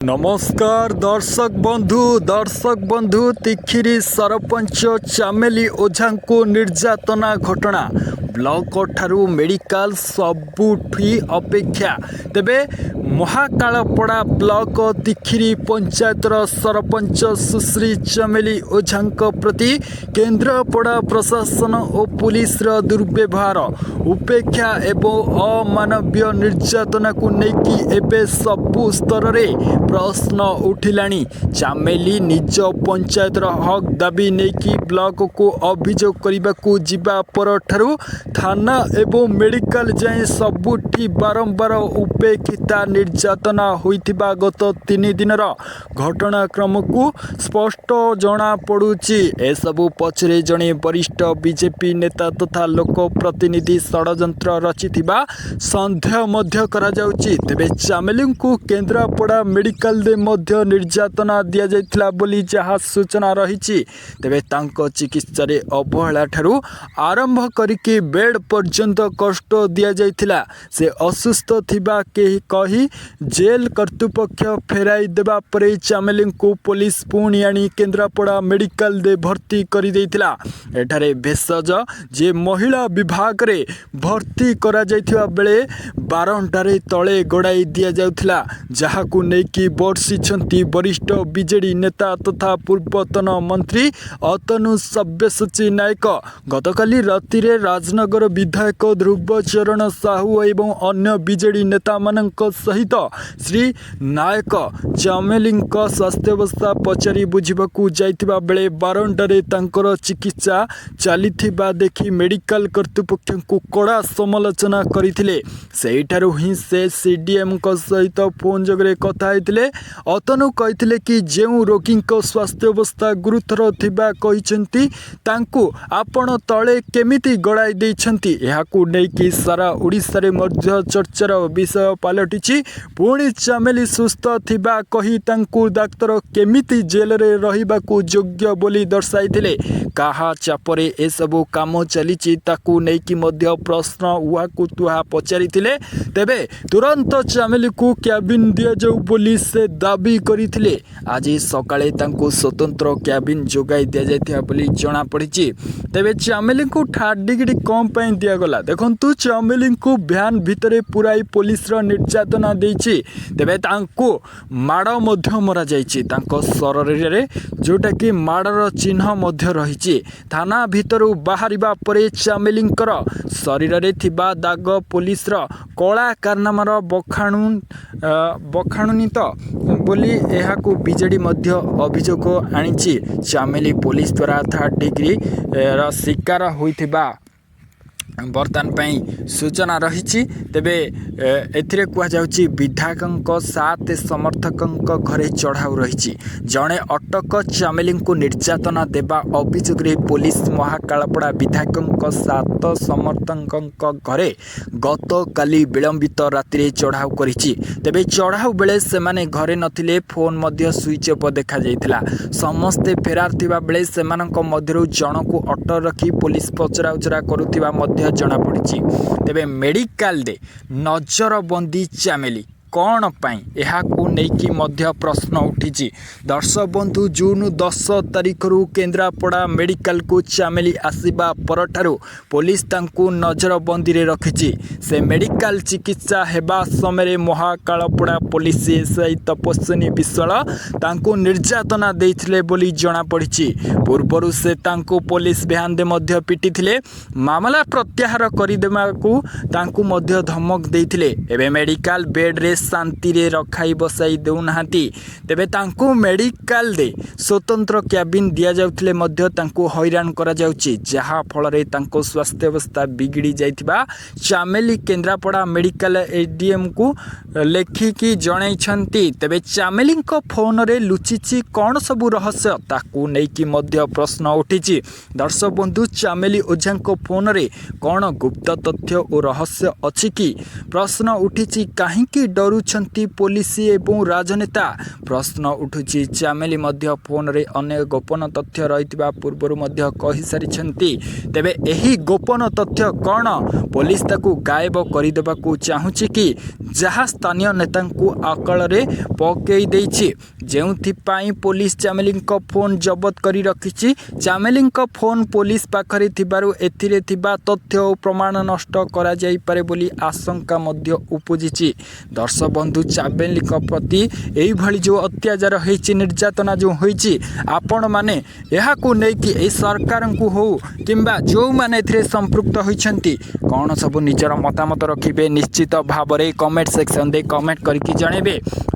नमस्कार दर्शक बंधु तिखिरी सरपंच चामेली ओझा को निर्यातना घटना ब्लॉक ठारू मेडिकल सबुठी अपेक्षा तेबे महाकालपड़ा ब्लॉक तिखिरी पंचायतर सरपंच सुश्री चामेली ओझा प्रति केन्द्रापड़ा प्रशासन और पुलिस दुर्व्यवहार उपेक्षा एवं अमानवीय निर्यातना को लेकिन एवं सबु स्तर रे प्रश्न उठिलानी। चामेली निज पंचायतर हक दाबी नहीं ब्लॉक को अभियोग करने को जिबा पर ठारू थाना एवं मेडिकल जाए सबुठी बारंबार उपेक्षिता निर्यातना होइथिबा गत 3 दिनर घटनाक्रम को स्पष्ट जना पड़ुछि। एसबु पछरे जणे वरिष्ठ बीजेपी नेता तथा लोक प्रतिनिधि षडयंत्र रचिथिबा संदेह मध्य करा जाउछि। तेबे चामेली को केन्द्रापड़ा मेडिकल दे मध्य निर्यातना दिया जाइथिला बोली जहा सूचना रहिछि। तेबे तांको चिकित्सा रे अवहेला ठारू आरंभ करिके बेड पर्यंत कष्ट दिया जाइथिला। से असुस्थ थिबा केही कही जेल कर्तृपक्ष फेराई देबा परे चामेली को पुलिस पुणी आनी केन्द्रापड़ा मेडिकल दे भर्ती करि देइथिला। एठारे भेषज जे महिला विभाग रे भर्ती करा जाइथिबा बेले बारंटारे तळे गड़ाई दिया जाउथिला, जहा को नेकी बर्षिछंती वरिष्ठ बीजेडी नेता तथा पूर्वतन मंत्री अतनु सब्यसाची नायक। गतकाली रातिरे राजनगर विधायक ध्रुवचरण साहू एवं अन्य बीजेडी नेता मानक सहित श्री नायक चामेली स्वास्थ्यावस्था पचारि बुझिबाकू जाइथिबा बेले बारंटारे तांकर चिकित्सा चलिथिबा देखि मेडिकल कर्तृपक्ष को कड़ा समालोचना करिथिले। सेठारु ही से सीडीएम सहित फोन जगरे कथा होइथिले। अतनु कहिथिले कि जेउ रोगी स्वास्थ्यावस्था गुरुतर थिबा कहिसंती तांकू आपण तळे केमिति गड़ाई दैछंती, एहाकू नेकी सारा ओडिसा रे मध्य चर्चार विषय पलटिछि। पुणी चामेली सुस्थ थिबा कही तांकू डाक्तर केमिति जेल रे रहिबाकू योग्य बोली दर्शाइथिले। काहा चापरे ए सबु काम चलिछि ताकू नेकी मध्य प्रश्न उहाकू तुहा पचारिथिले। तेबे तुरंत चामेली को क्याबिन दिया जाऊ बोली से दाबी करिथिले। आज सकाळे तांकू स्वतंत्र क्याबिन जोगाई दिया जाइथिबा बोली जणा पड़िछि। तेबे चामेली को ठाडिगिडी कम पई दिया गला। देखंतु चामेली को भ्यान भितरे पुराई पुलिस रो निर्यातना देछि। तेबे तांकू माड़ मध्य मरा जाइछि। तांको शरीर रे जोटा कि माड़र चिन्ह मध्य रहिछि। थाना भितरु बाहरिबा परे चामेलींकर शरीर रे थिबा दाग पुलिस रो कला कारनामार बखाणुनित बोली एहाकू बीजेडी मध्य अभियोग आनिछि। चामेली पुलिस द्वारा 3rd डिग्री शिकार होइथिबा बर्तमान पई सूचना रही। तेबे एथिरे कुआ जाउछि विधायक 7 समर्थक घरे चढ़ाऊ रही। जड़े अटक चामेली को निर्यातना देवा अभियोग रे पुलिस महाकालपड़ा विधायक 7 समर्थक घरे गत काली विलंबित राति चढ़ाऊ करिछि। तेबे चढ़ाऊ बेले सेमाने घरे नथिले, फोन मध्य स्विच ऑफ देखा जाइथिला। समस्ते फेरार थिबा बेले सेमानक मध्यरु जणको अटक रखी पुलिस पचरा उचरा करुथिबा मध्य जना पड़ी। तेबे मेडिकल दे नजरबंदी चामेली कौन पाई एहाकू नेकी मध्य प्रश्न उठी। दर्शक बंधु जून 10 तारिख रु केन्द्रापड़ा मेडिकल को चामेली आसिबा परठारु पुलिस तांकू नजरबंदी रे रखिछि। से मेडिकल चिकित्सा हेबा समय महाकालपड़ा पुलिस एसआई तपस्विनी विश्वाल तांकू निर्यातना देइथिले बोली जणा पड़िछि। पूर्वरु से तांकू पुलिस भ्यान दे मध्य पिटिथिले, मामला प्रत्याहार करिदेमाकू तांकू मध्य धमक देइथिले। एबे मेडिकल बेड रे शांति रे रखाई बसाई देउनाहांती। तेबे तांकू मेडिकल दे स्वतंत्र क्याबिन दिया जाउथिले मध्य तांकू हैरान करा जाउछि, जहा फल रे तांको स्वास्थ्य अवस्था बिगड़ी जाइथिबा चामेली केन्द्रापड़ा मेडिकल एडीएम को लेखिकी जणाइछंती। तेबे चामेली को फोन रे लुचिछि कौन सबु रहस्य ताकू नेकी मध्य प्रश्न उठिछि। दर्शक बंधु चामेली ओझा को फोन रे कौन गुप्त तथ्य और रहस्य अछि कि प्रश्न उठिछि। काहेकि करुछंती पुलिस एवं राजनेता। प्रश्न उठुची चामेली मध्य फोन रे अनेक गोपन तथ्य रहितबा पूर्वरु मध्य कहि सारिछंती। तेबे एही गोपन तथ्य कौन? पुलिस ताकू गायब करदेवाकू चाहूची कि जहाँ स्थानीय नेतांकू आकल रे पकई देइछि, जेउथिपाई पुलिस चामेली फोन जबत करी रखिछि। चामेली फोन पुलिस पाखरे थिबारु एथिरे थिबा तथ्य और प्रमाण नष्ट करा जाई पारे बोली आशंका मध्य उपजिछि। दर्शक बंधु, चामेली प्रति एई भली जो अत्याचार होइछि, निर्यातना जो होइछि, आपण माने एहाकू नै कि ए सरकार को हो किंबा जो माने एथिरे संपृक्त होइछंती कौन सब निजर मतामत रखिबे निश्चित भाव में कमेंट सेक्शन दे कमेंट करके जणेबे।